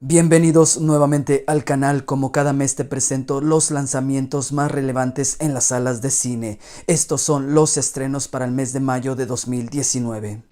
Bienvenidos nuevamente al canal. Como cada mes te presento los lanzamientos más relevantes en las salas de cine. Estos son los estrenos para el mes de mayo de 2019.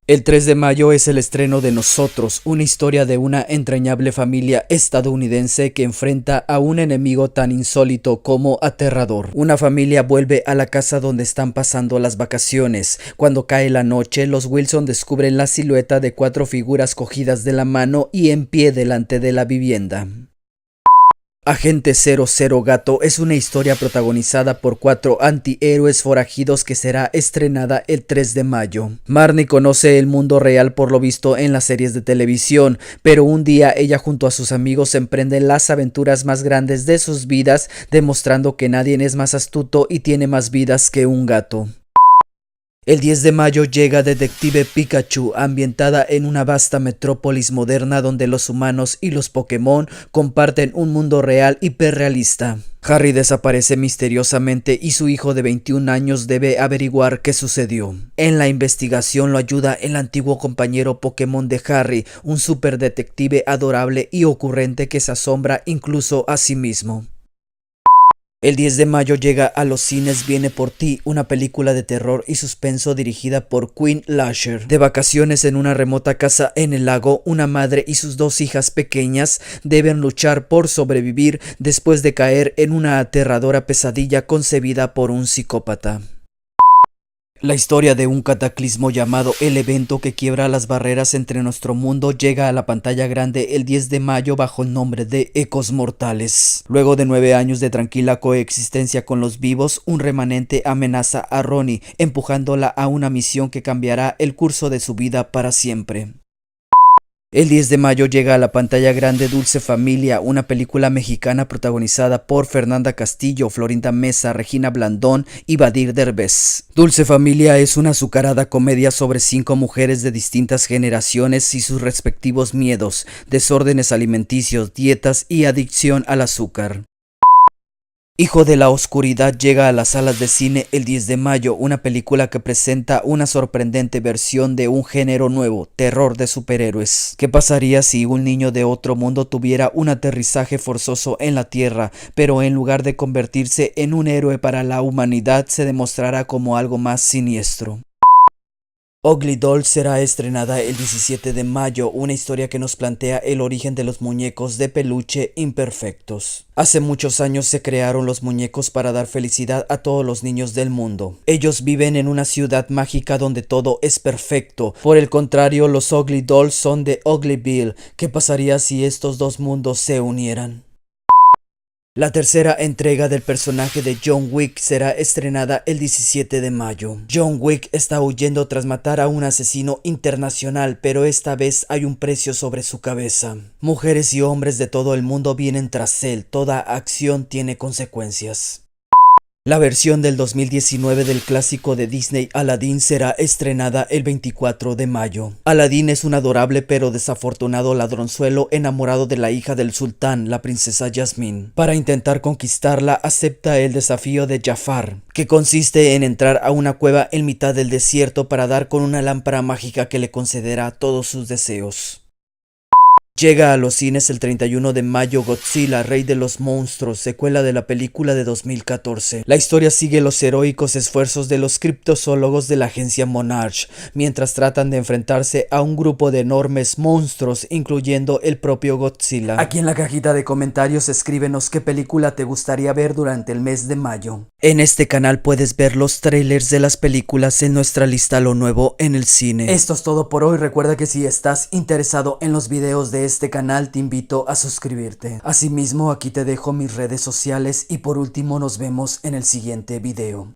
El 3 de mayo es el estreno de Nosotros, una historia de una entrañable familia estadounidense que enfrenta a un enemigo tan insólito como aterrador. Una familia vuelve a la casa donde están pasando las vacaciones. Cuando cae la noche, los Wilson descubren la silueta de 4 figuras cogidas de la mano y en pie delante de la vivienda. Agente 00 Gato es una historia protagonizada por 4 antihéroes forajidos que será estrenada el 3 de mayo. Marnie conoce el mundo real por lo visto en las series de televisión, pero un día ella junto a sus amigos emprenden las aventuras más grandes de sus vidas, demostrando que nadie es más astuto y tiene más vidas que un gato. El 10 de mayo llega Detective Pikachu, ambientada en una vasta metrópolis moderna donde los humanos y los Pokémon comparten un mundo real hiperrealista. Harry desaparece misteriosamente y su hijo de 21 años debe averiguar qué sucedió. En la investigación lo ayuda el antiguo compañero Pokémon de Harry, un superdetective adorable y ocurrente que se asombra incluso a sí mismo. El 10 de mayo llega a los cines Viene por ti, una película de terror y suspenso dirigida por Quinn Lasher. De vacaciones en una remota casa en el lago, una madre y sus 2 hijas pequeñas deben luchar por sobrevivir después de caer en una aterradora pesadilla concebida por un psicópata. La historia de un cataclismo llamado El Evento que quiebra las barreras entre nuestro mundo llega a la pantalla grande el 10 de mayo bajo el nombre de Ecos Mortales. Luego de 9 años de tranquila coexistencia con los vivos, un remanente amenaza a Ronnie, empujándola a una misión que cambiará el curso de su vida para siempre. El 10 de mayo llega a la pantalla grande Dulce Familia, una película mexicana protagonizada por Fernanda Castillo, Florinda Mesa, Regina Blandón y Badir Derbez. Dulce Familia es una azucarada comedia sobre 5 mujeres de distintas generaciones y sus respectivos miedos, desórdenes alimenticios, dietas y adicción al azúcar. Hijo de la Oscuridad llega a las salas de cine el 10 de mayo, una película que presenta una sorprendente versión de un género nuevo, terror de superhéroes. ¿Qué pasaría si un niño de otro mundo tuviera un aterrizaje forzoso en la Tierra, pero en lugar de convertirse en un héroe para la humanidad, se demostrará como algo más siniestro? Ugly Doll será estrenada el 17 de mayo, una historia que nos plantea el origen de los muñecos de peluche imperfectos. Hace muchos años se crearon los muñecos para dar felicidad a todos los niños del mundo. Ellos viven en una ciudad mágica donde todo es perfecto. Por el contrario, los Ugly Dolls son de Uglyville. ¿Qué pasaría si estos dos mundos se unieran? La tercera entrega del personaje de John Wick será estrenada el 17 de mayo. John Wick está huyendo tras matar a un asesino internacional, pero esta vez hay un precio sobre su cabeza. Mujeres y hombres de todo el mundo vienen tras él. Toda acción tiene consecuencias. La versión del 2019 del clásico de Disney Aladdin será estrenada el 24 de mayo. Aladdin es un adorable pero desafortunado ladronzuelo enamorado de la hija del sultán, la princesa Jasmine. Para intentar conquistarla, acepta el desafío de Jafar, que consiste en entrar a una cueva en mitad del desierto para dar con una lámpara mágica que le concederá todos sus deseos. Llega a los cines el 31 de mayo Godzilla, Rey de los Monstruos, secuela de la película de 2014. La historia sigue los heroicos esfuerzos de los criptozoólogos de la agencia Monarch, mientras tratan de enfrentarse a un grupo de enormes monstruos, incluyendo el propio Godzilla. Aquí en la cajita de comentarios escríbenos qué película te gustaría ver durante el mes de mayo. En este canal puedes ver los trailers de las películas en nuestra lista Lo Nuevo en el Cine. Esto es todo por hoy. Recuerda que si estás interesado en los videos de este canal, te invito a suscribirte. Asimismo, aquí te dejo mis redes sociales y por último nos vemos en el siguiente video.